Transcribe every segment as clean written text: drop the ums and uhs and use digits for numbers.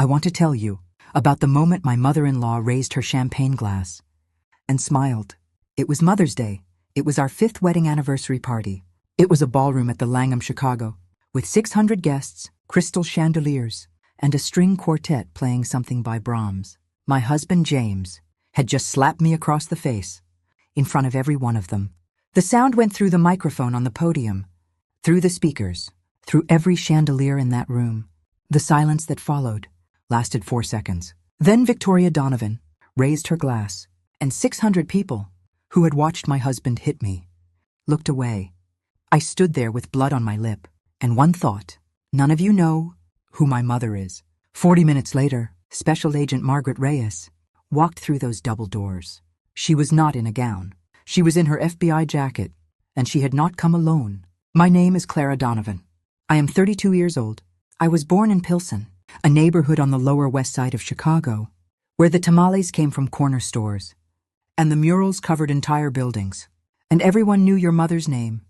I want to tell you about the moment my mother-in-law raised her champagne glass and smiled. It was Mother's Day. It was our 5th wedding anniversary party. It was a ballroom at the Langham, Chicago, with 600 guests, crystal chandeliers, and a string quartet playing something by Brahms. My husband, James, had just slapped me across the face, in front of every one of them. The sound went through the microphone on the podium, through the speakers, through every chandelier in that room. The silence that followed lasted 4 seconds. Then Victoria Donovan raised her glass, and 600 people, who had watched my husband hit me, looked away. I stood there with blood on my lip, and one thought: none of you know who my mother is. 40 minutes later, Special Agent Margaret Reyes walked through those double doors. She was not in a gown. She was in her FBI jacket, and she had not come alone. My name is Clara Donovan. I am 32 years old. I was born in Pilsen, a neighborhood on the Lower West Side of Chicago, where the tamales came from corner stores, and the murals covered entire buildings, and everyone knew your mother's name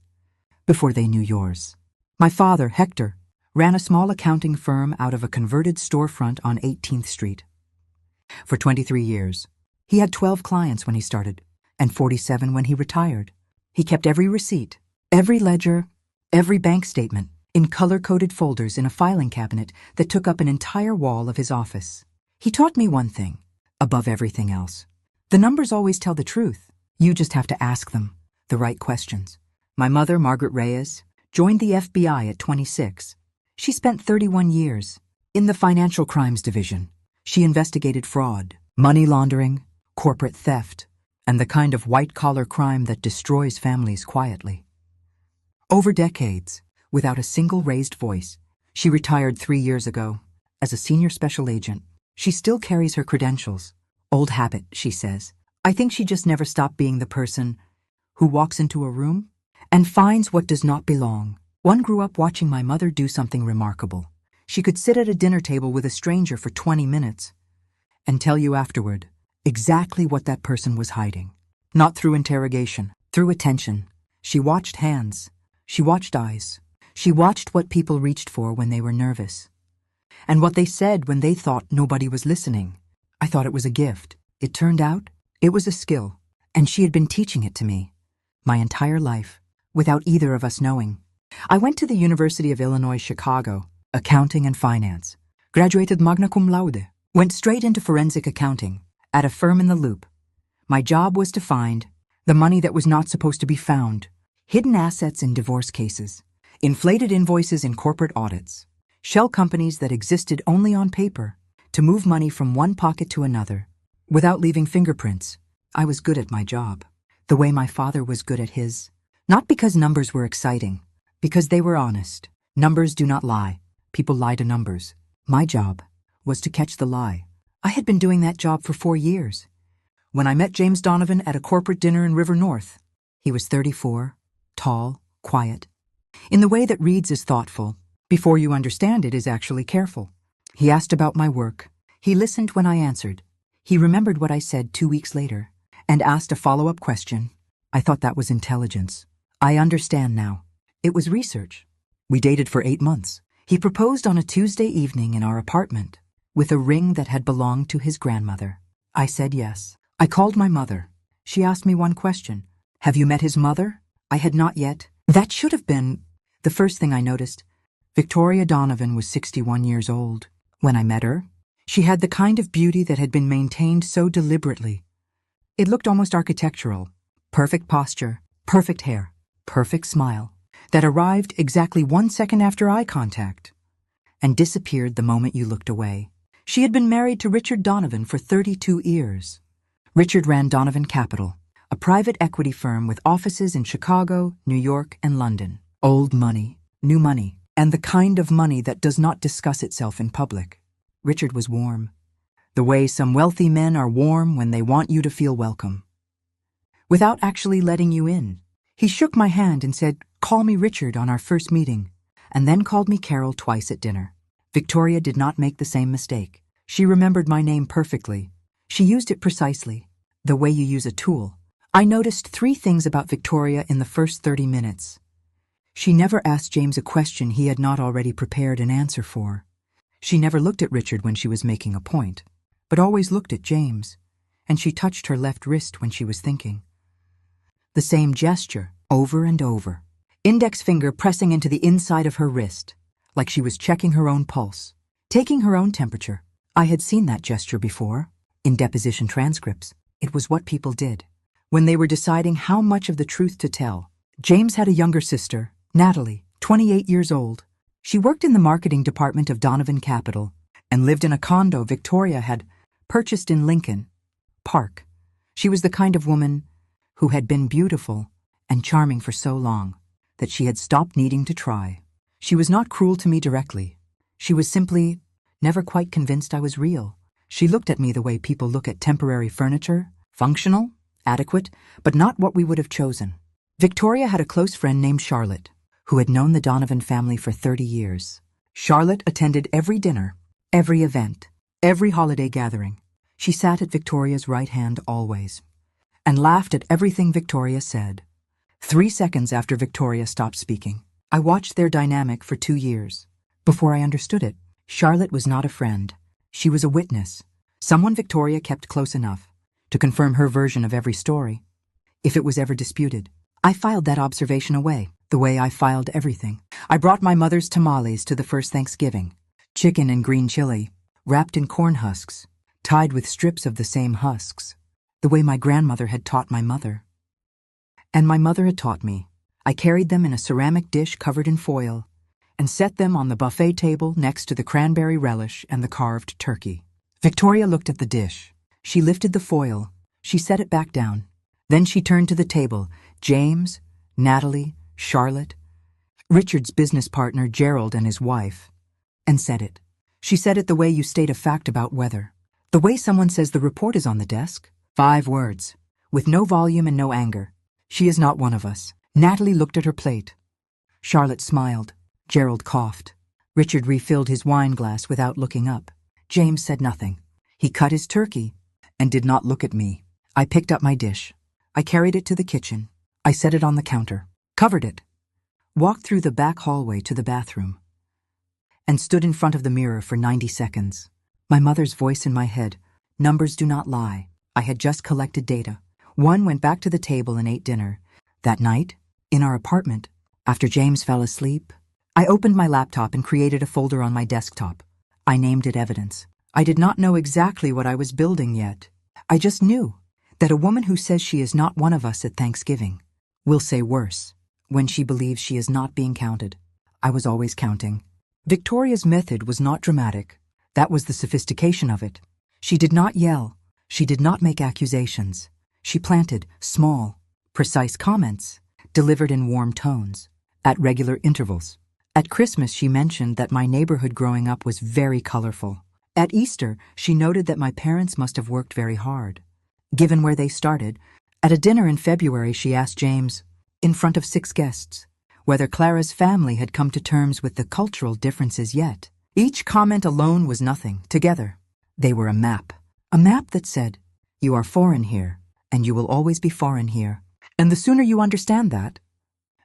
before they knew yours. My father, Hector, ran a small accounting firm out of a converted storefront on 18th Street. For 23 years, he had 12 clients when he started, and 47 when he retired. He kept every receipt, every ledger, every bank statement in color-coded folders in a filing cabinet that took up an entire wall of his office. He taught me one thing, above everything else. The numbers always tell the truth. You just have to ask them the right questions. My mother, Margaret Reyes, joined the FBI at 26. She spent 31 years in the Financial Crimes Division. She investigated fraud, money laundering, corporate theft, and the kind of white-collar crime that destroys families quietly. Over decades, without a single raised voice, she retired 3 years ago as a senior special agent. She still carries her credentials. Old habit, she says. I think she just never stopped being the person who walks into a room and finds what does not belong. One grew up watching my mother do something remarkable. She could sit at a dinner table with a stranger for 20 minutes and tell you afterward exactly what that person was hiding. Not through interrogation, through attention. She watched hands. She watched eyes. She watched what people reached for when they were nervous, and what they said when they thought nobody was listening. I thought it was a gift. It turned out it was a skill, and she had been teaching it to me my entire life, without either of us knowing. I went to the University of Illinois, Chicago, accounting and finance, graduated magna cum laude, went straight into forensic accounting at a firm in the Loop. My job was to find the money that was not supposed to be found, hidden assets in divorce cases, inflated invoices in corporate audits, shell companies that existed only on paper to move money from one pocket to another without leaving fingerprints. I was good at my job, the way my father was good at his. Not because numbers were exciting, because they were honest. Numbers do not lie. People lie to numbers. My job was to catch the lie. I had been doing that job for 4 years. When I met James Donovan at a corporate dinner in River North, he was 34, tall, quiet, in the way that reads is thoughtful, before you understand it is actually careful. He asked about my work. He listened when I answered. He remembered what I said 2 weeks later and asked a follow-up question. I thought that was intelligence. I understand now. It was research. We dated for 8 months. He proposed on a Tuesday evening in our apartment with a ring that had belonged to his grandmother. I said yes. I called my mother. She asked me one question. Have you met his mother? I had not yet. That should have been the first thing I noticed. Victoria Donovan was 61 years old. When I met her, she had the kind of beauty that had been maintained so deliberately. It looked almost architectural. Perfect posture, perfect hair, perfect smile, that arrived exactly 1 second after eye contact and disappeared the moment you looked away. She had been married to Richard Donovan for 32 years. Richard ran Donovan Capital, a private equity firm with offices in Chicago, New York, and London. Old money, new money, and the kind of money that does not discuss itself in public. Richard was warm, the way some wealthy men are warm when they want you to feel welcome, without actually letting you in. He shook my hand and said, "Call me Richard" on our first meeting, and then called me Carol twice at dinner. Victoria did not make the same mistake. She remembered my name perfectly. She used it precisely, the way you use a tool. I noticed 3 things about Victoria in the first 30 minutes. She never asked James a question he had not already prepared an answer for. She never looked at Richard when she was making a point, but always looked at James, and she touched her left wrist when she was thinking. The same gesture, over and over. Index finger pressing into the inside of her wrist, like she was checking her own pulse, taking her own temperature. I had seen that gesture before, in deposition transcripts. It was what people did when they were deciding how much of the truth to tell. James had a younger sister, Natalie, 28 years old. She worked in the marketing department of Donovan Capital and lived in a condo Victoria had purchased in Lincoln Park. She was the kind of woman who had been beautiful and charming for so long that she had stopped needing to try. She was not cruel to me directly. She was simply never quite convinced I was real. She looked at me the way people look at temporary furniture, functional, adequate, but not what we would have chosen. Victoria had a close friend named Charlotte, who had known the Donovan family for 30 years. Charlotte attended every dinner, every event, every holiday gathering. She sat at Victoria's right hand always, and laughed at everything Victoria said. 3 seconds after Victoria stopped speaking, I watched their dynamic for 2 years. Before I understood it, Charlotte was not a friend. She was a witness, someone Victoria kept close enough to confirm her version of every story. If it was ever disputed, I filed that observation away, the way I filed everything. I brought my mother's tamales to the first Thanksgiving, chicken and green chili, wrapped in corn husks, tied with strips of the same husks, the way my grandmother had taught my mother. And my mother had taught me. I carried them in a ceramic dish covered in foil and set them on the buffet table next to the cranberry relish and the carved turkey. Victoria looked at the dish. She lifted the foil. She set it back down. Then she turned to the table. James, Natalie, Charlotte, Richard's business partner Gerald and his wife, and said it. She said it the way you state a fact about weather. The way someone says the report is on the desk. 5 words, with no volume and no anger. She is not one of us. Natalie looked at her plate. Charlotte smiled. Gerald coughed. Richard refilled his wine glass without looking up. James said nothing. He cut his turkey and did not look at me. I picked up my dish. I carried it to the kitchen. I set it on the counter, covered it, walked through the back hallway to the bathroom, and stood in front of the mirror for 90 seconds. My mother's voice in my head. Numbers do not lie. I had just collected data. One went back to the table and ate dinner. That night, in our apartment, after James fell asleep, I opened my laptop and created a folder on my desktop. I named it Evidence. I did not know exactly what I was building yet. I just knew that a woman who says she is not one of us at Thanksgiving will say worse when she believes she is not being counted. I was always counting. Victoria's method was not dramatic. That was the sophistication of it. She did not yell. She did not make accusations. She planted small, precise comments, delivered in warm tones, at regular intervals. At Christmas, she mentioned that my neighborhood growing up was very colorful. At Easter, she noted that my parents must have worked very hard, given where they started. At a dinner in February, she asked James, in front of 6 guests, whether Clara's family had come to terms with the cultural differences yet. Each comment alone was nothing. Together, they were a map that said, you are foreign here, and you will always be foreign here. And the sooner you understand that,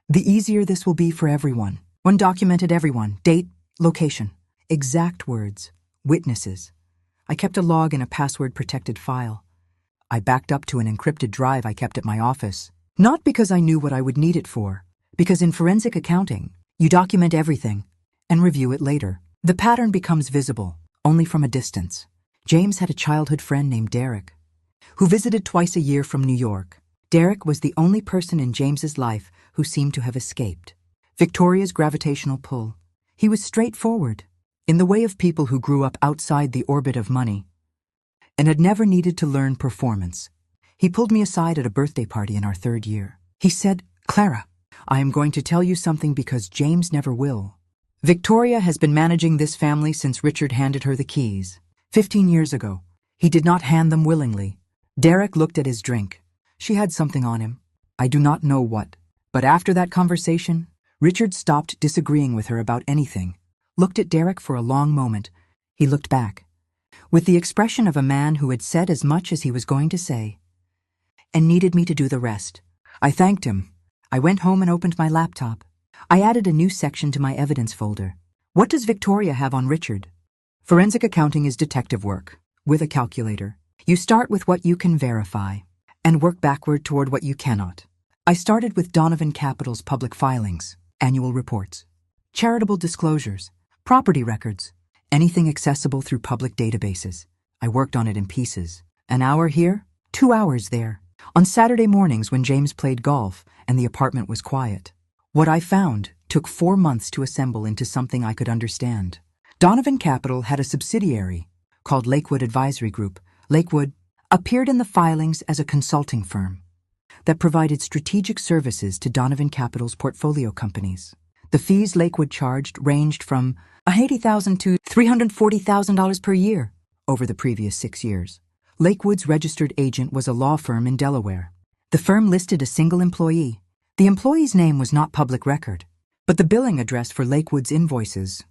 the easier this will be for everyone. One documented everyone, date, location, exact words, witnesses. I kept a log in a password-protected file. I backed up to an encrypted drive I kept at my office. Not because I knew what I would need it for, because in forensic accounting, you document everything and review it later. The pattern becomes visible, only from a distance. James had a childhood friend named Derek, who visited twice a year from New York. Derek was the only person in James's life who seemed to have escaped Victoria's gravitational pull. He was straightforward, in the way of people who grew up outside the orbit of money, and had never needed to learn performance. He pulled me aside at a birthday party in our 3rd year. He said, Clara, I am going to tell you something because James never will. Victoria has been managing this family since Richard handed her the keys. 15 years ago. He did not hand them willingly. Derek looked at his drink. She had something on him. I do not know what. But after that conversation, Richard stopped disagreeing with her about anything, looked at Derek for a long moment. He looked back, with the expression of a man who had said as much as he was going to say, and needed me to do the rest. I thanked him. I went home and opened my laptop. I added a new section to my evidence folder. What does Victoria have on Richard? Forensic accounting is detective work, with a calculator. You start with what you can verify, and work backward toward what you cannot. I started with Donovan Capital's public filings, annual reports, charitable disclosures, property records, anything accessible through public databases. I worked on it in pieces. An hour here, 2 hours there. On Saturday mornings when James played golf and the apartment was quiet. What I found took 4 months to assemble into something I could understand. Donovan Capital had a subsidiary called Lakewood Advisory Group. Lakewood appeared in the filings as a consulting firm that provided strategic services to Donovan Capital's portfolio companies. The fees Lakewood charged ranged from $80,000 to $340,000 per year over the previous 6 years. Lakewood's registered agent was a law firm in Delaware. The firm listed a single employee. The employee's name was not public record, but the billing address for Lakewood's invoices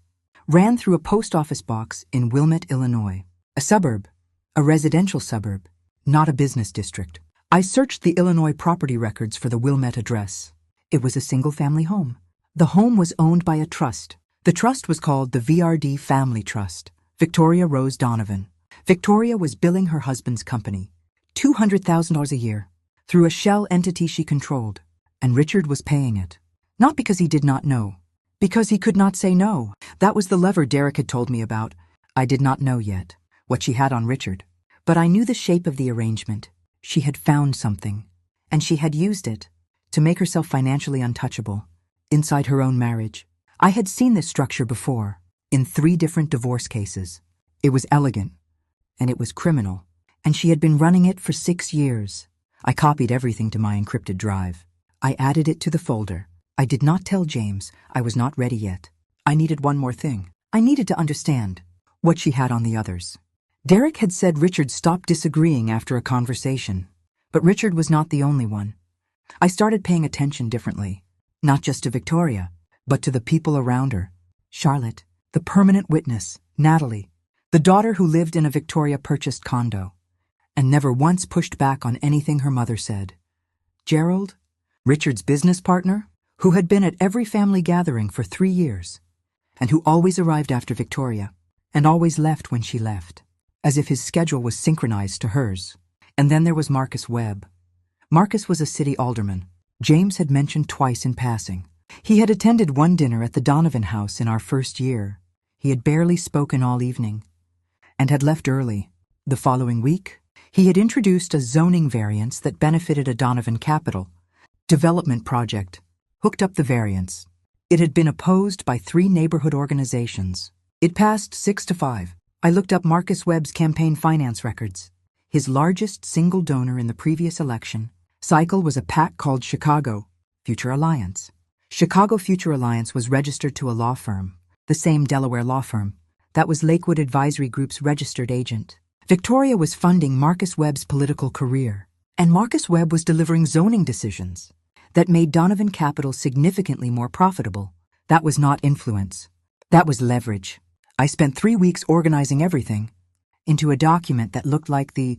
ran through a post office box in Wilmette, Illinois, a suburb, a residential suburb, not a business district. I searched the Illinois property records for the Wilmette address. It was a single-family home. The home was owned by a trust. The trust was called the VRD Family Trust, Victoria Rose Donovan. Victoria was billing her husband's company $200,000 a year through a shell entity she controlled, and Richard was paying it. Not because he did not know, because he could not say no. That was the lever Derek had told me about. I did not know yet what she had on Richard, but I knew the shape of the arrangement. She had found something, and she had used it to make herself financially untouchable inside her own marriage. I had seen this structure before, in 3 different divorce cases. It was elegant, and it was criminal, and she had been running it for 6 years. I copied everything to my encrypted drive. I added it to the folder. I did not tell James. I was not ready yet. I needed one more thing. I needed to understand what she had on the others. Derek had said Richard stopped disagreeing after a conversation, but Richard was not the only one. I started paying attention differently, not just to Victoria, but to the people around her. Charlotte, the permanent witness, Natalie, the daughter who lived in a Victoria-purchased condo, and never once pushed back on anything her mother said. Gerald, Richard's business partner, who had been at every family gathering for 3 years, and who always arrived after Victoria, and always left when she left, as if his schedule was synchronized to hers. And then there was Marcus Webb. Marcus was a city alderman. James had mentioned twice in passing. He had attended one dinner at the Donovan house in our first year. He had barely spoken all evening, and had left early. The following week, he had introduced a zoning variance that benefited a Donovan Capital development project. Hooked up the variance. It had been opposed by 3 neighborhood organizations. It passed 6-5. I looked up Marcus Webb's campaign finance records. His largest single donor in the previous election cycle was a PAC called Chicago Future Alliance. Chicago Future Alliance was registered to a law firm, the same Delaware law firm, that was Lakewood Advisory Group's registered agent. Victoria was funding Marcus Webb's political career, and Marcus Webb was delivering zoning decisions that made Donovan Capital significantly more profitable. That was not influence. That was leverage. I spent 3 weeks organizing everything into a document that looked like the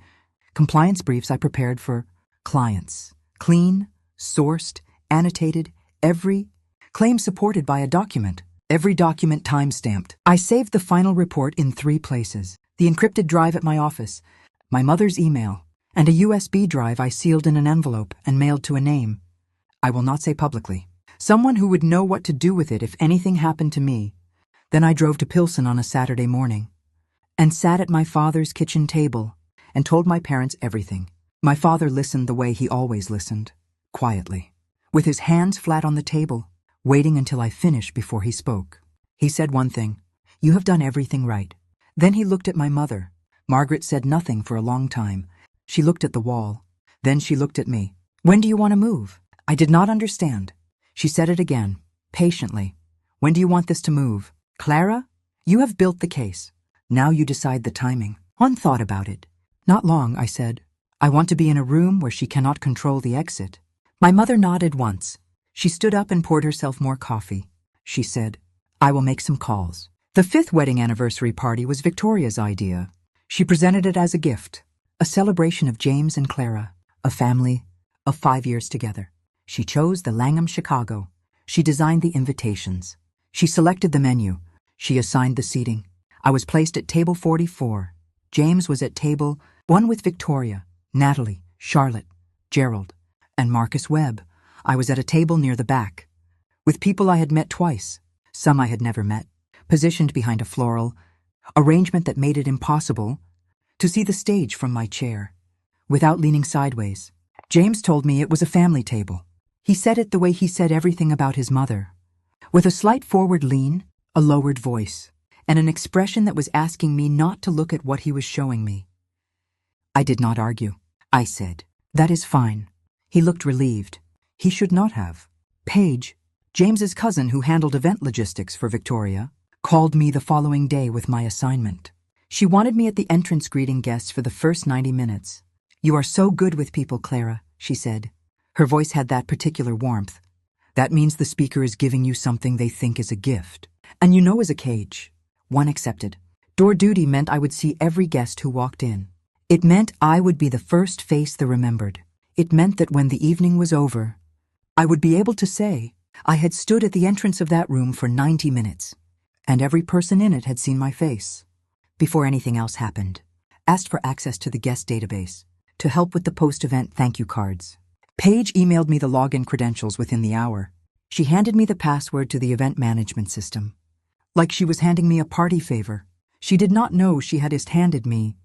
compliance briefs I prepared for clients. Clean, sourced, annotated, every claim supported by a document. Every document time-stamped. I saved the final report in 3 places. The encrypted drive at my office, my mother's email, and a USB drive I sealed in an envelope and mailed to a name I will not say publicly. Someone who would know what to do with it if anything happened to me. Then I drove to Pilsen on a Saturday morning and sat at my father's kitchen table and told my parents everything. My father listened the way he always listened, quietly, with his hands flat on the table, waiting until I finished before he spoke. He said one thing: "You have done everything right." Then he looked at my mother. Margaret said nothing for a long time. She looked at the wall. Then she looked at me. "When do you want to move?" I did not understand. She said it again, patiently. "When do you want this to move? Clara, you have built the case. Now you decide the timing." One thought about it. "Not long," I said. "I want to be in a room where she cannot control the exit." My mother nodded once. She stood up and poured herself more coffee. She said, "I will make some calls." The 5th wedding anniversary party was Victoria's idea. She presented it as a gift, a celebration of James and Clara, a family of 5 years together. She chose the Langham Chicago. She designed the invitations. She selected the menu. She assigned the seating. I was placed at table 44. James was at table 1 with Victoria, Natalie, Charlotte, Gerald, and Marcus Webb. I was at a table near the back, with people I had met twice, some I had never met, positioned behind a floral arrangement that made it impossible to see the stage from my chair, without leaning sideways. James told me it was a family table. He said it the way he said everything about his mother, with a slight forward lean, a lowered voice, and an expression that was asking me not to look at what he was showing me. I did not argue. I said, "That is fine." He looked relieved. He should not have. Paige, James's cousin who handled event logistics for Victoria, called me the following day with my assignment. She wanted me at the entrance greeting guests for the first 90 minutes. "You are so good with people, Clara," she said. Her voice had that particular warmth. "That means the speaker is giving you something they think is a gift. And you know is a cage." One accepted. Door duty meant I would see every guest who walked in. It meant I would be the first face they remembered. It meant that when the evening was over, I would be able to say I had stood at the entrance of that room for 90 minutes, and every person in it had seen my face. Before anything else happened, asked for access to the guest database, to help with the post-event thank you cards. Paige emailed me the login credentials within the hour. She handed me the password to the event management system, like she was handing me a party favor. She did not know she had just handed me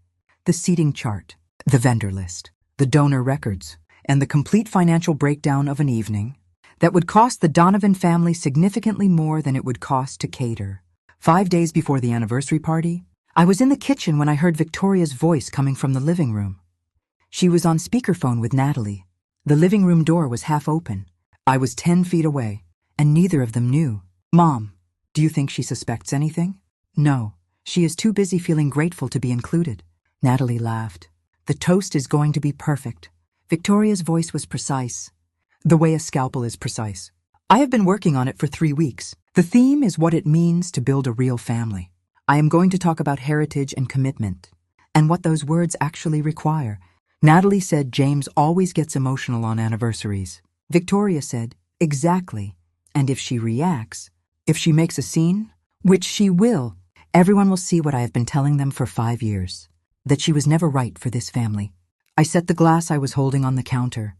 the seating chart, the vendor list, the donor records, and the complete financial breakdown of an evening that would cost the Donovan family significantly more than it would cost to cater. 5 days before the anniversary party, I was in the kitchen when I heard Victoria's voice coming from the living room. She was on speakerphone with Natalie. The living room door was half open. I was 10 feet away, and neither of them knew. "Mom, do you think she suspects anything?" "No, she is too busy feeling grateful to be included." Natalie laughed. "The toast is going to be perfect." Victoria's voice was precise, the way a scalpel is precise. "I have been working on it for 3 weeks. The theme is what it means to build a real family. I am going to talk about heritage and commitment, and what those words actually require." Natalie said James always gets emotional on anniversaries. Victoria said, "Exactly. And if she reacts, if she makes a scene, which she will, everyone will see what I have been telling them for 5 years, that she was never right for this family." I set the glass I was holding on the counter.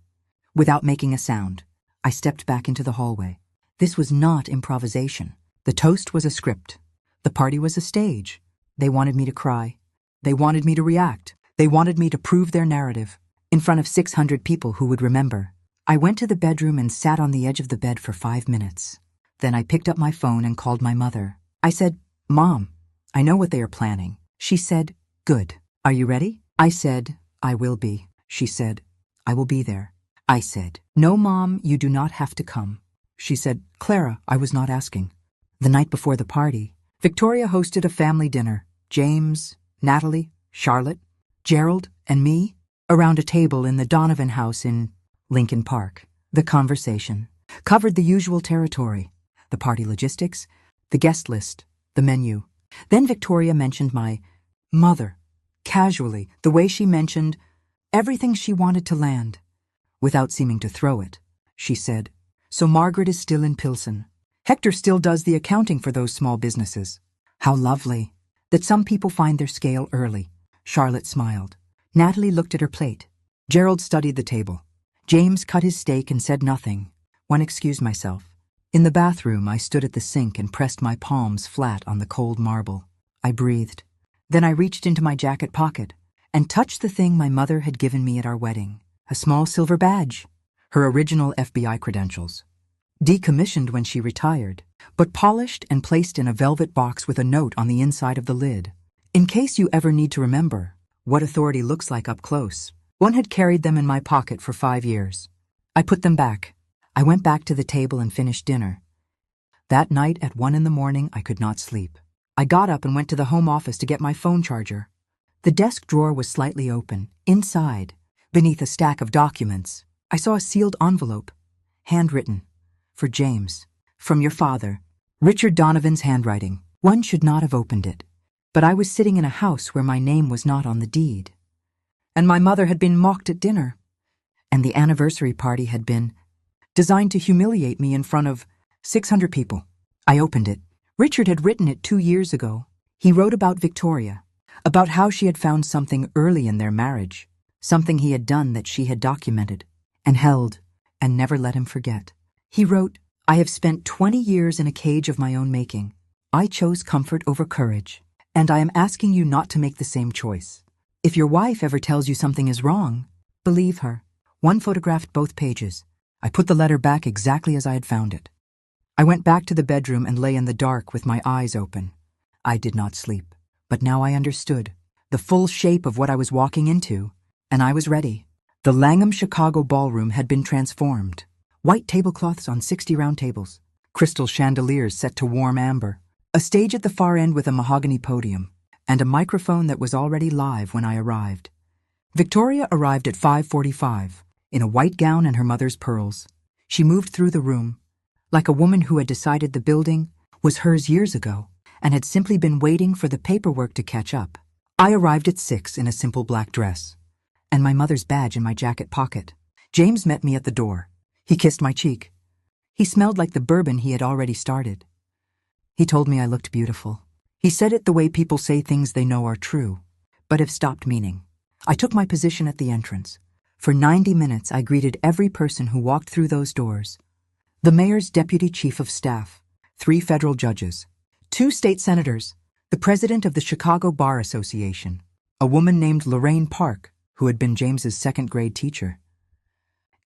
Without making a sound, I stepped back into the hallway. This was not improvisation. The toast was a script. The party was a stage. They wanted me to cry. They wanted me to react. They wanted me to prove their narrative in front of 600 people who would remember. I went to the bedroom and sat on the edge of the bed for 5 minutes. Then I picked up my phone and called my mother. I said, "Mom, I know what they are planning." She said, "Good. Are you ready?" I said, "I will be." She said, "I will be there." I said, "No, Mom, you do not have to come." She said, "Clara, I was not asking." The night before the party, Victoria hosted a family dinner. James, Natalie, Charlotte, Gerald, and me around a table in the Donovan house in Lincoln Park. The conversation covered the usual territory: the party logistics, the guest list, the menu. Then Victoria mentioned my mother, casually, the way she mentioned everything she wanted to land, without seeming to throw it. She said, "So Margaret is still in Pilsen. Hector still does the accounting for those small businesses. How lovely that some people find their scale early." Charlotte smiled. Natalie looked at her plate. Gerald studied the table. James cut his steak and said nothing. One excused myself. In the bathroom, I stood at the sink and pressed my palms flat on the cold marble. I breathed. Then I reached into my jacket pocket and touched the thing my mother had given me at our wedding, a small silver badge, her original FBI credentials. Decommissioned when she retired, but polished and placed in a velvet box with a note on the inside of the lid. In case you ever need to remember what authority looks like up close. One had carried them in my pocket for 5 years. I put them back. I went back to the table and finished dinner. That night at 1 a.m, I could not sleep. I got up and went to the home office to get my phone charger. The desk drawer was slightly open. Inside, beneath a stack of documents, I saw a sealed envelope, handwritten, for James, from your father, Richard Donovan's handwriting. One should not have opened it, but I was sitting in a house where my name was not on the deed. And my mother had been mocked at dinner, and the anniversary party had been designed to humiliate me in front of 600 people. I opened it. Richard had written it 2 years ago. He wrote about Victoria, about how she had found something early in their marriage, something he had done that she had documented and held and never let him forget. He wrote, "I have spent 20 years in a cage of my own making. I chose comfort over courage, and I am asking you not to make the same choice. If your wife ever tells you something is wrong, believe her." One photographed both pages. I put the letter back exactly as I had found it. I went back to the bedroom and lay in the dark with my eyes open. I did not sleep, but now I understood the full shape of what I was walking into, and I was ready. The Langham Chicago ballroom had been transformed. White tablecloths on 60 round tables, crystal chandeliers set to warm amber, a stage at the far end with a mahogany podium, and a microphone that was already live when I arrived. Victoria arrived at 5:45, in a white gown and her mother's pearls. She moved through the room, like a woman who had decided the building was hers years ago and had simply been waiting for the paperwork to catch up. I arrived at 6 in a simple black dress, and my mother's badge in my jacket pocket. James met me at the door. He kissed my cheek. He smelled like the bourbon he had already started. He told me I looked beautiful. He said it the way people say things they know are true, but have stopped meaning. I took my position at the entrance. For 90 minutes, I greeted every person who walked through those doors. The mayor's deputy chief of staff, 3 federal judges, 2 state senators, the president of the Chicago Bar Association, a woman named Lorraine Park, who had been James's second-grade teacher,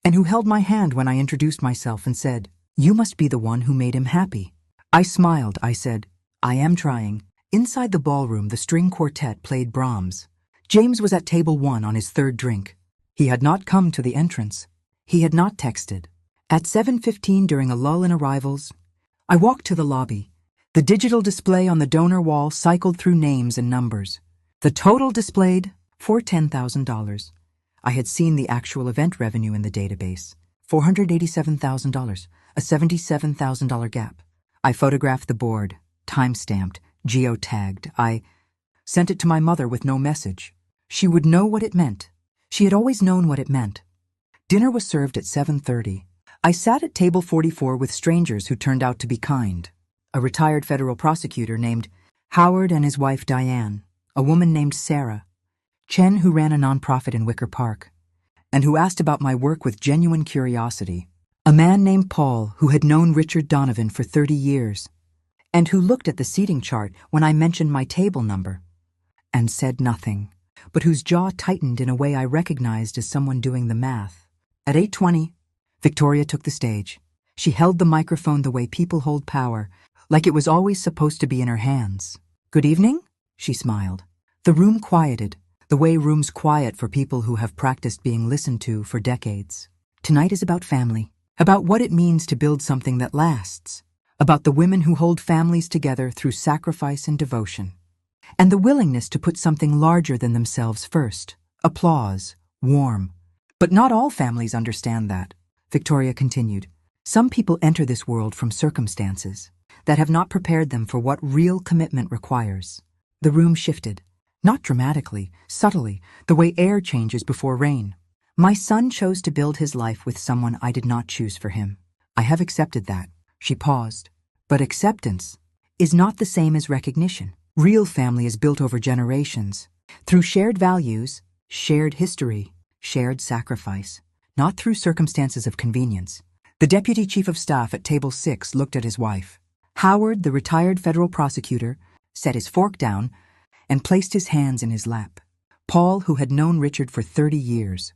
and who held my hand when I introduced myself and said, "You must be the one who made him happy." I smiled. I said, "I am trying." Inside the ballroom, the string quartet played Brahms. James was at table 1 on his 3rd drink. He had not come to the entrance. He had not texted. At 7:15, during a lull in arrivals, I walked to the lobby. The digital display on the donor wall cycled through names and numbers. The total displayed for $10,000. I had seen the actual event revenue in the database, $487,000, a $77,000 gap. I photographed the board, time-stamped, geotagged. I sent it to my mother with no message. She would know what it meant. She had always known what it meant. Dinner was served at 7:30. I sat at table 44 with strangers who turned out to be kind. A retired federal prosecutor named Howard and his wife Diane, a woman named Sarah, Chen who ran a nonprofit in Wicker Park, and who asked about my work with genuine curiosity, a man named Paul who had known Richard Donovan for 30 years, and who looked at the seating chart when I mentioned my table number, and said nothing, but whose jaw tightened in a way I recognized as someone doing the math. At 8:20, Victoria took the stage. She held the microphone the way people hold power, like it was always supposed to be in her hands. "Good evening," she smiled. The room quieted, the way rooms quiet for people who have practiced being listened to for decades. Tonight is about family, about what it means to build something that lasts, about the women who hold families together through sacrifice and devotion, and the willingness to put something larger than themselves first. Applause, warm. But not all families understand that, Victoria continued. Some people enter this world from circumstances that have not prepared them for what real commitment requires. The room shifted, not dramatically, subtly, the way air changes before rain. My son chose to build his life with someone I did not choose for him. I have accepted that. She paused. But acceptance is not the same as recognition. Real family is built over generations, through shared values, shared history, shared sacrifice, not through circumstances of convenience. The deputy chief of staff at table 6 looked at his wife. Howard, the retired federal prosecutor, set his fork down and placed his hands in his lap. Paul, who had known Richard for 30 years,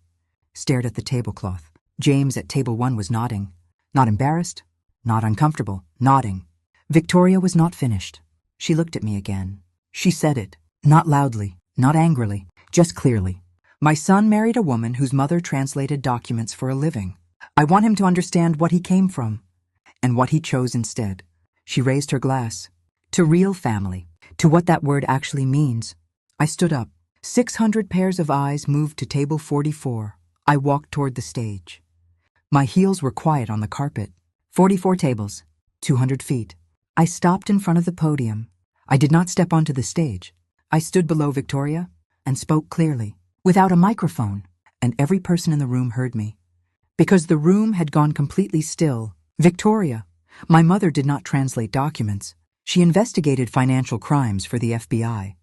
stared at the tablecloth. James at table 1 was nodding. Not embarrassed, not uncomfortable, nodding. Victoria was not finished. She looked at me again. She said it, not loudly, not angrily, just clearly. My son married a woman whose mother translated documents for a living. I want him to understand what he came from and what he chose instead. She raised her glass. To real family, to what that word actually means. I stood up. 600 pairs of eyes moved to table 44. I walked toward the stage. My heels were quiet on the carpet. 44 tables, 200 feet. I stopped in front of the podium. I did not step onto the stage. I stood below Victoria and spoke clearly, without a microphone, and every person in the room heard me. Because the room had gone completely still, Victoria, my mother, did not translate documents. She investigated financial crimes for the FBI.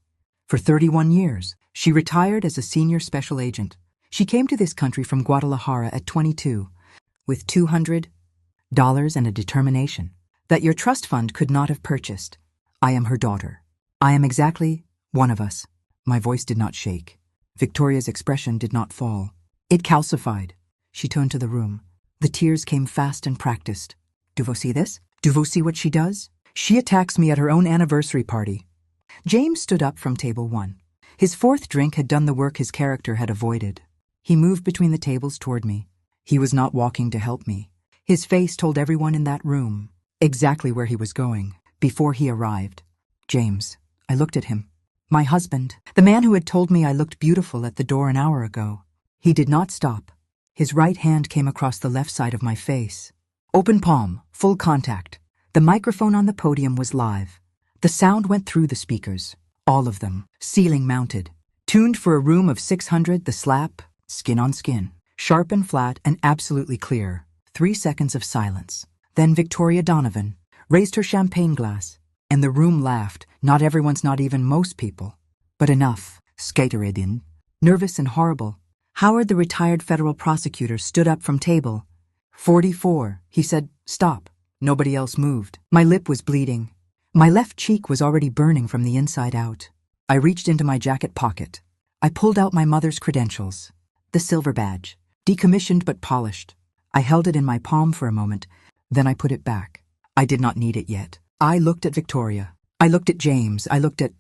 For 31 years, she retired as a senior special agent. She came to this country from Guadalajara at 22, with $200 and a determination that your trust fund could not have purchased. I am her daughter. I am exactly one of us. My voice did not shake. Victoria's expression did not fall. It calcified. She turned to the room. The tears came fast and practiced. Do vous see this? Do vous see what she does? She attacks me at her own anniversary party. James stood up from table 1. His 4th drink had done the work his character had avoided. He moved between the tables toward me. He was not walking to help me. His face told everyone in that room exactly where he was going before he arrived. James. I looked at him. My husband, the man who had told me I looked beautiful at the door an hour ago. He did not stop. His right hand came across the left side of my face. Open palm, full contact. The microphone on the podium was live. The sound went through the speakers, all of them, ceiling mounted. Tuned for a room of 600, the slap, skin on skin. Sharp and flat and absolutely clear. 3 seconds of silence. Then Victoria Donovan raised her champagne glass, and the room laughed. Not everyone's, not even most people. But enough. Skateridin. Nervous and horrible. Howard, the retired federal prosecutor, stood up from table. 44. He said, stop. Nobody else moved. My lip was bleeding. My left cheek was already burning from the inside out. I reached into my jacket pocket. I pulled out my mother's credentials. The silver badge. Decommissioned but polished. I held it in my palm for a moment, then I put it back. I did not need it yet. I looked at Victoria. I looked at James. I looked at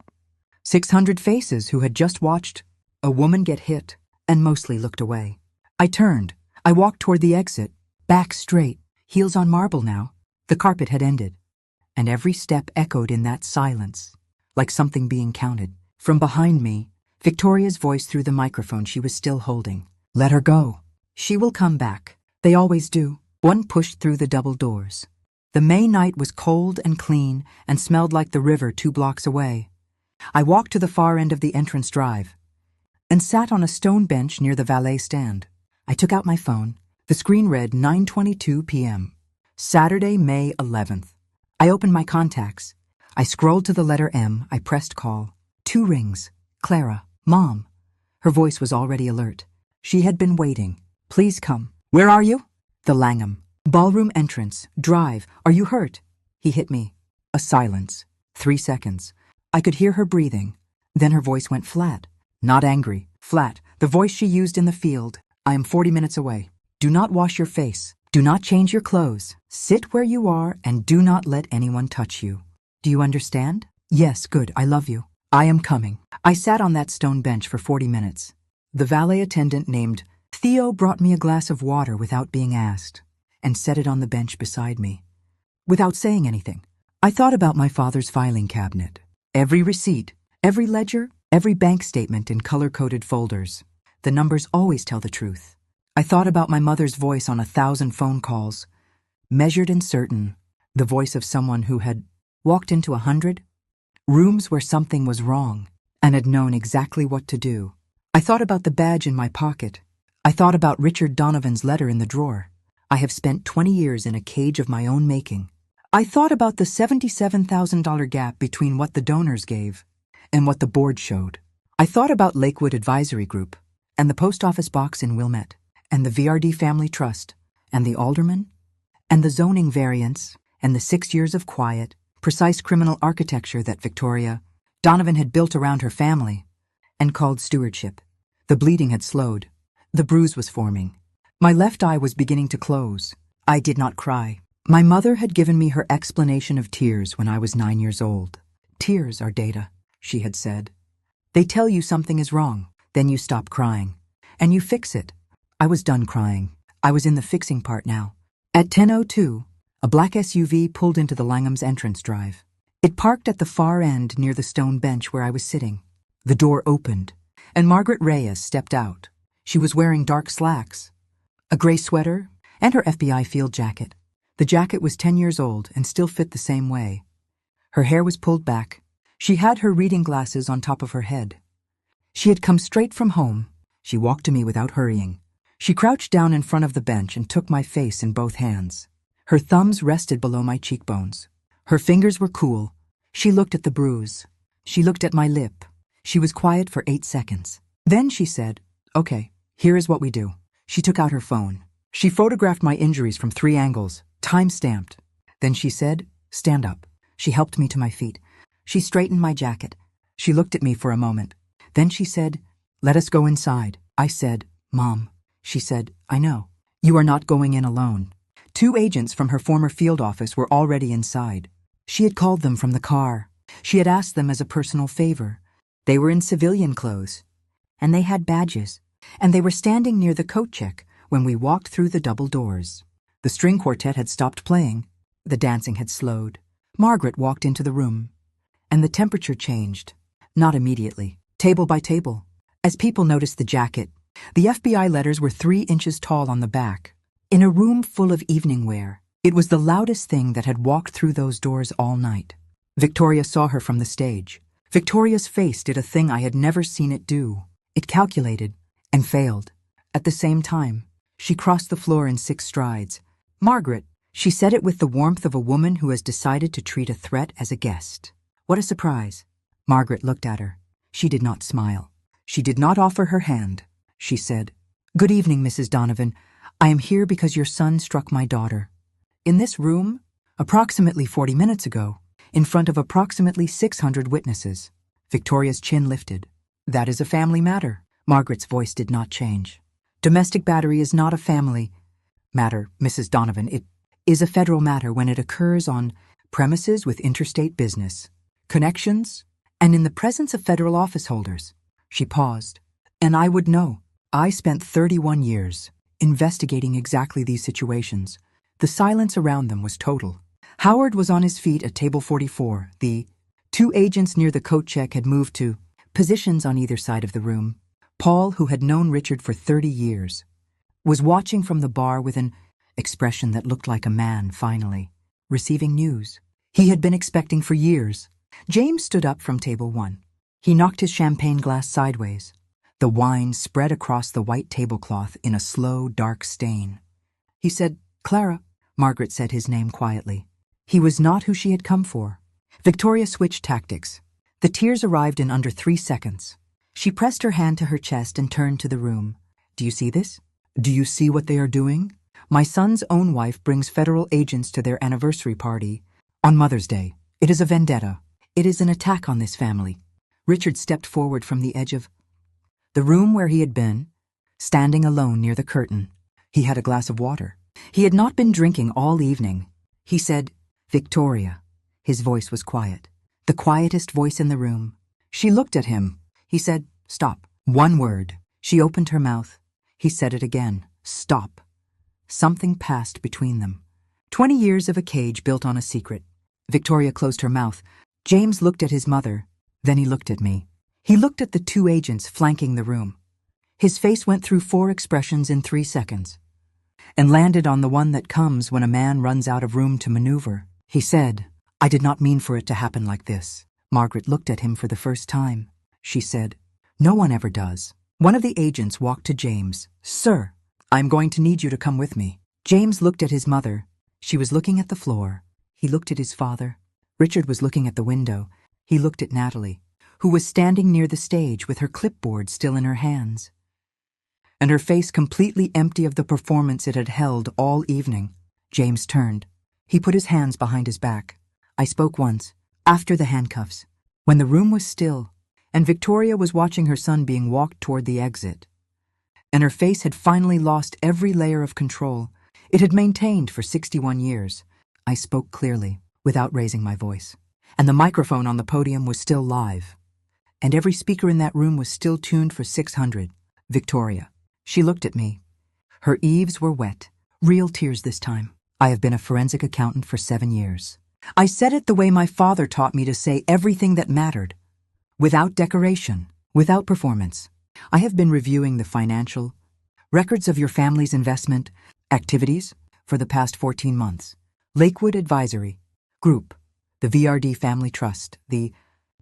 600 faces who had just watched a woman get hit and mostly looked away. I turned. I walked toward the exit, back straight, heels on marble now. The carpet had ended, and every step echoed in that silence, like something being counted. From behind me, Victoria's voice through the microphone she was still holding. Let her go. She will come back. They always do. One pushed through the double doors. The May night was cold and clean and smelled like the river 2 blocks away. I walked to the far end of the entrance drive and sat on a stone bench near the valet stand. I took out my phone. The screen read 9:22 p.m. Saturday, May 11th. I opened my contacts. I scrolled to the letter M. I pressed call. 2 rings. Clara. Mom. Her voice was already alert. She had been waiting. Please come. Where are you? The Langham. Ballroom entrance. Drive. Are you hurt? He hit me. A silence. 3 seconds. I could hear her breathing. Then her voice went flat. Not angry. Flat. The voice she used in the field. I am 40 minutes away. Do not wash your face. Do not change your clothes. Sit where you are and do not let anyone touch you. Do you understand? Yes, good. I love you. I am coming. I sat on that stone bench for 40 minutes. The valet attendant named Theo brought me a glass of water without being asked and set it on the bench beside me. Without saying anything, I thought about my father's filing cabinet. Every receipt, every ledger, every bank statement in color-coded folders. The numbers always tell the truth. I thought about my mother's voice on 1,000 phone calls, measured and certain, the voice of someone who had walked into 100 rooms where something was wrong and had known exactly what to do. I thought about the badge in my pocket. I thought about Richard Donovan's letter in the drawer. I have spent 20 years in a cage of my own making. I thought about the $77,000 gap between what the donors gave and what the board showed. I thought about Lakewood Advisory Group and the post office box in Wilmette and the VRD Family Trust and the alderman and the zoning variance and the 6 years of quiet, precise criminal architecture that Victoria Donovan had built around her family and called stewardship. The bleeding had slowed. The bruise was forming. My left eye was beginning to close. I did not cry. My mother had given me her explanation of tears when I was 9 years old. Tears are data, she had said. They tell you something is wrong. Then you stop crying. And you fix it. I was done crying. I was in the fixing part now. At 10:02, a black SUV pulled into the Langham's entrance drive. It parked at the far end near the stone bench where I was sitting. The door opened, and Margaret Reyes stepped out. She was wearing dark slacks, a gray sweater, and her FBI field jacket. The jacket was 10 years old and still fit the same way. Her hair was pulled back. She had her reading glasses on top of her head. She had come straight from home. She walked to me without hurrying. She crouched down in front of the bench and took my face in both hands. Her thumbs rested below my cheekbones. Her fingers were cool, She looked at the bruise. She looked at my lip. She was quiet for 8 seconds. Then she said, "Okay, here is what we do." She took out her phone. She photographed my injuries from 3 angles, time-stamped. Then she said, "Stand up." She helped me to my feet. She straightened my jacket. She looked at me for a moment. Then she said, "Let us go inside." I said, "Mom." She said, "I know. You are not going in alone." 2 agents from her former field office were already inside. She had called them from the car. She had asked them as a personal favor. They were in civilian clothes, and they had badges, and they were standing near the coat check when we walked through the double doors. The string quartet had stopped playing. The dancing had slowed. Margaret walked into the room, and the temperature changed. Not immediately, table by table. As people noticed the jacket, the FBI letters were 3 inches tall on the back. In a room full of evening wear, it was the loudest thing that had walked through those doors all night. Victoria saw her from the stage. Victoria's face did a thing I had never seen it do. It calculated and failed. At the same time, she crossed the floor in 6 strides. "Margaret," she said it with the warmth of a woman who has decided to treat a threat as a guest. "What a surprise." Margaret looked at her. She did not smile. She did not offer her hand. She said, "Good evening, Mrs. Donovan. I am here because your son struck my daughter. In this room, approximately 40 minutes ago, in front of approximately 600 witnesses." Victoria's chin lifted. "That is a family matter." Margaret's voice did not change. "Domestic battery is not a family matter, Mrs. Donovan. It is a federal matter when it occurs on premises with interstate business, connections, and in the presence of federal office holders." She paused. "And I would know. I spent 31 years investigating exactly these situations." The silence around them was total. Howard was on his feet at table 44. The 2 agents near the coat check had moved to positions on either side of the room. Paul, who had known Richard for 30 years, was watching from the bar with an expression that looked like a man finally receiving news he had been expecting for years. James stood up from table 1. He knocked his champagne glass sideways. The wine spread across the white tablecloth in a slow, dark stain. He said, "Clara." Margaret said his name quietly. He was not who she had come for. Victoria switched tactics. The tears arrived in under 3 seconds. She pressed her hand to her chest and turned to the room. "Do you see this? Do you see what they are doing? My son's own wife brings federal agents to their anniversary party on Mother's Day. It is a vendetta. It is an attack on this family." Richard stepped forward from the edge of the room where he had been, standing alone near the curtain. He had a glass of water. He had not been drinking all evening. He said, "Victoria." His voice was quiet, the quietest voice in the room. She looked at him. He said, "Stop." 1 word. She opened her mouth. He said it again. "Stop." Something passed between them. 20 years of a cage built on a secret. Victoria closed her mouth. James looked at his mother. Then he looked at me. He looked at the 2 agents flanking the room. His face went through 4 expressions in 3 seconds and landed on the one that comes when a man runs out of room to maneuver. He said, "I did not mean for it to happen like this." Margaret looked at him for the first time. She said, "No one ever does." One of the agents walked to James. "Sir, I'm going to need you to come with me." James looked at his mother. She was looking at the floor. He looked at his father. Richard was looking at the window. He looked at Natalie, who was standing near the stage with her clipboard still in her hands, and her face completely empty of the performance it had held all evening. James turned. He put his hands behind his back. I spoke once, after the handcuffs, when the room was still, and Victoria was watching her son being walked toward the exit, and her face had finally lost every layer of control it had maintained for 61 years. I spoke clearly, without raising my voice, and the microphone on the podium was still live, and every speaker in that room was still tuned for 600. Victoria. She looked at me. Her eaves were wet, real tears this time. I have been a forensic accountant for 7 years. I said it the way my father taught me to say everything that mattered, without decoration, without performance. I have been reviewing the financial records of your family's investment activities for the past 14 months. Lakewood Advisory Group, the VRD Family Trust, the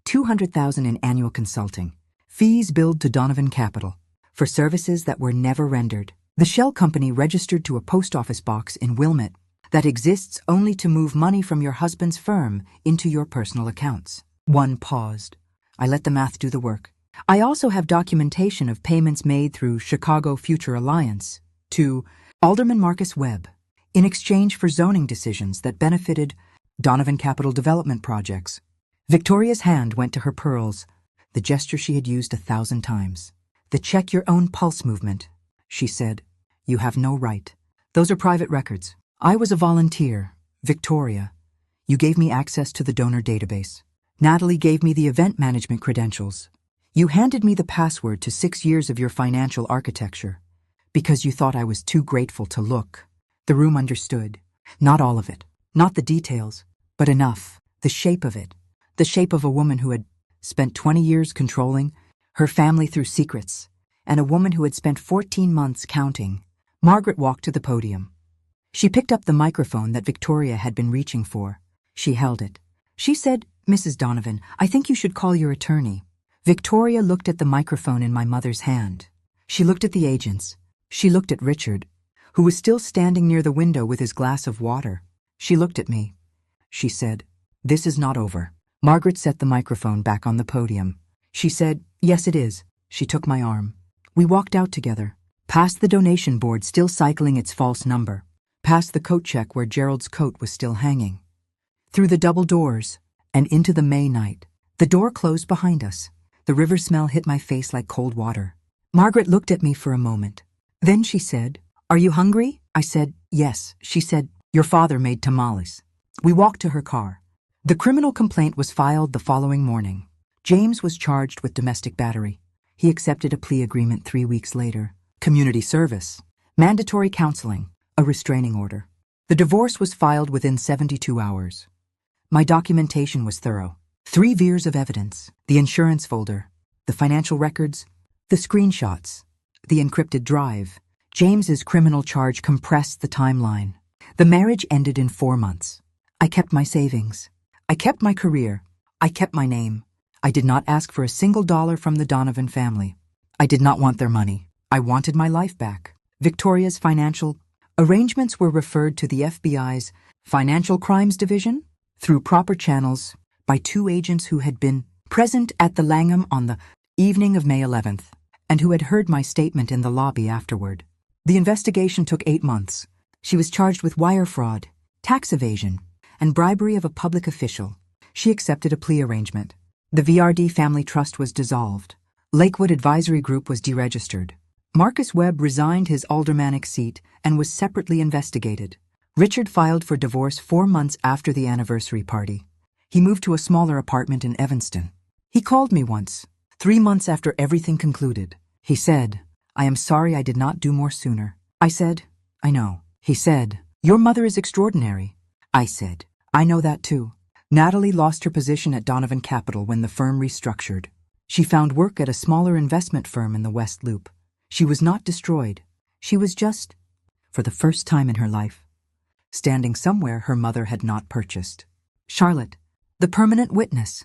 $200,000 in annual consulting, fees billed to Donovan Capital for services that were never rendered. The shell company registered to a post office box in Wilmette, that exists only to move money from your husband's firm into your personal accounts. One paused. I let the math do the work. I also have documentation of payments made through Chicago Future Alliance to Alderman Marcus Webb in exchange for zoning decisions that benefited Donovan Capital Development projects. Victoria's hand went to her pearls, the gesture she had used 1,000 times. The check your own pulse movement, she said. You have no right. Those are private records. I was a volunteer. Victoria, you gave me access to the donor database. Natalie gave me the event management credentials. You handed me the password to 6 years of your financial architecture because you thought I was too grateful to look. The room understood. Not all of it. Not the details, but enough. The shape of it. The shape of a woman who had spent 20 years controlling her family through secrets, and a woman who had spent 14 months counting. Margaret walked to the podium. She picked up the microphone that Victoria had been reaching for. She held it. She said, Mrs. Donovan, I think you should call your attorney. Victoria looked at the microphone in my mother's hand. She looked at the agents. She looked at Richard, who was still standing near the window with his glass of water. She looked at me. She said, This is not over. Margaret set the microphone back on the podium. She said, Yes, it is. She took my arm. We walked out together, past the donation board still cycling its false number, past the coat check where Gerald's coat was still hanging, through the double doors, and into the May night. The door closed behind us. The river smell hit my face like cold water. Margaret looked at me for a moment. Then she said, Are you hungry? I said, Yes. She said, Your father made tamales. We walked to her car. The criminal complaint was filed the following morning. James was charged with domestic battery. He accepted a plea agreement 3 weeks later. Community service, mandatory counseling, a restraining order. The divorce was filed within 72 hours. My documentation was thorough. 3 years of evidence, the insurance folder, the financial records, the screenshots, the encrypted drive. James's criminal charge compressed the timeline. The marriage ended in 4 months. I kept my savings. I kept my career. I kept my name. I did not ask for a single dollar from the Donovan family. I did not want their money. I wanted my life back. Victoria's financial arrangements were referred to the FBI's Financial Crimes Division through proper channels by 2 agents who had been present at the Langham on the evening of May 11th and who had heard my statement in the lobby afterward. The investigation took 8 months. She was charged with wire fraud, tax evasion, and bribery of a public official. She accepted a plea arrangement. The VRD Family Trust was dissolved. Lakewood Advisory Group was deregistered. Marcus Webb resigned his aldermanic seat and was separately investigated. Richard filed for divorce 4 months after the anniversary party. He moved to a smaller apartment in Evanston. He called me once, 3 months after everything concluded. He said, I am sorry I did not do more sooner. I said, I know. He said, Your mother is extraordinary. I said, I know that too. Natalie lost her position at Donovan Capital when the firm restructured. She found work at a smaller investment firm in the West Loop. She was not destroyed. She was just, for the first time in her life, standing somewhere her mother had not purchased. Charlotte, the permanent witness,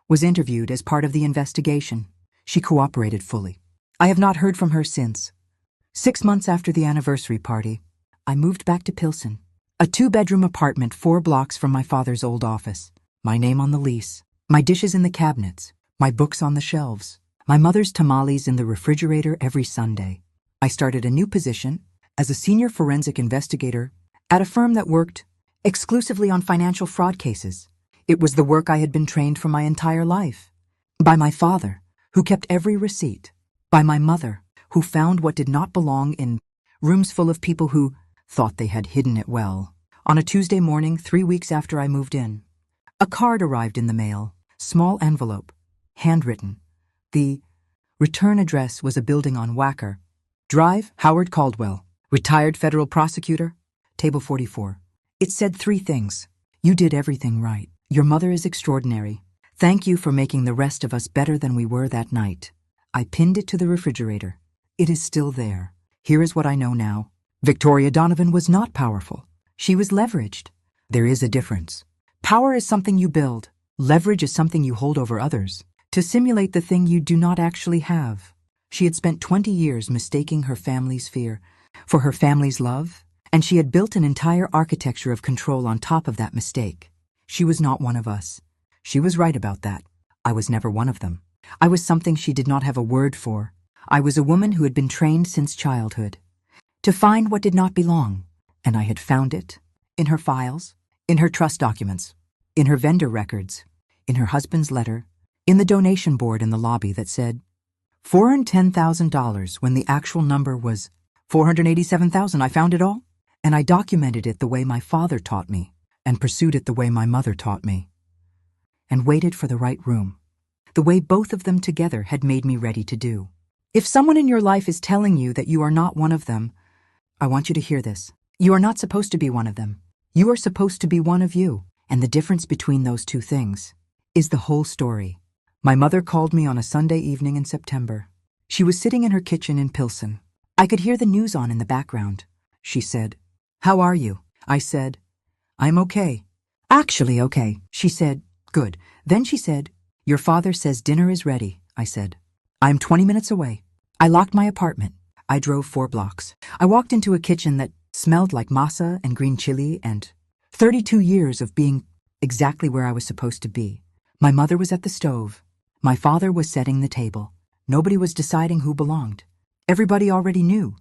was interviewed as part of the investigation. She cooperated fully. I have not heard from her since. 6 months after the anniversary party, I moved back to Pilsen, a 2-bedroom apartment 4 blocks from my father's old office. My name on the lease, my dishes in the cabinets, my books on the shelves, my mother's tamales in the refrigerator every Sunday. I started a new position as a senior forensic investigator at a firm that worked exclusively on financial fraud cases. It was the work I had been trained for my entire life. By my father, who kept every receipt. By my mother, who found what did not belong in rooms full of people who thought they had hidden it well. On a Tuesday morning, 3 weeks after I moved in, a card arrived in the mail, small envelope, handwritten. The return address was a building on Wacker Drive, Howard Caldwell, retired federal prosecutor, table 44. It said 3 things. You did everything right. Your mother is extraordinary. Thank you for making the rest of us better than we were that night. I pinned it to the refrigerator. It is still there. Here is what I know now. Victoria Donovan was not powerful. She was leveraged. There is a difference. Power is something you build. Leverage is something you hold over others to simulate the thing you do not actually have. She had spent 20 years mistaking her family's fear for her family's love And she had built an entire architecture of control on top of that mistake. She was not one of us. She was right about that. I was never one of them. I was something she did not have a word for. I was a woman who had been trained since childhood to find what did not belong, and I had found it in her files, in her trust documents, in her vendor records, in her husband's letter, in the donation board in the lobby that said $410,000 when the actual number was $487,000. I found it all, and I documented it the way my father taught me, and pursued it the way my mother taught me, and waited for the right room, the way both of them together had made me ready to do. If someone in your life is telling you that you are not one of them, I want you to hear this. You are not supposed to be one of them. You are supposed to be one of you, and the difference between those two things is the whole story. My mother called me on a Sunday evening in September. She was sitting in her kitchen in Pilsen. I could hear the news on in the background. She said, "How are you?" I said, "I'm okay." "Actually okay." She said, "Good." Then she said, "Your father says dinner is ready." I said, "I'm 20 minutes away." I locked my apartment. I drove 4 blocks. I walked into a kitchen that smelled like masa and green chili and 32 years of being exactly where I was supposed to be. My mother was at the stove. My father was setting the table. Nobody was deciding who belonged. Everybody already knew.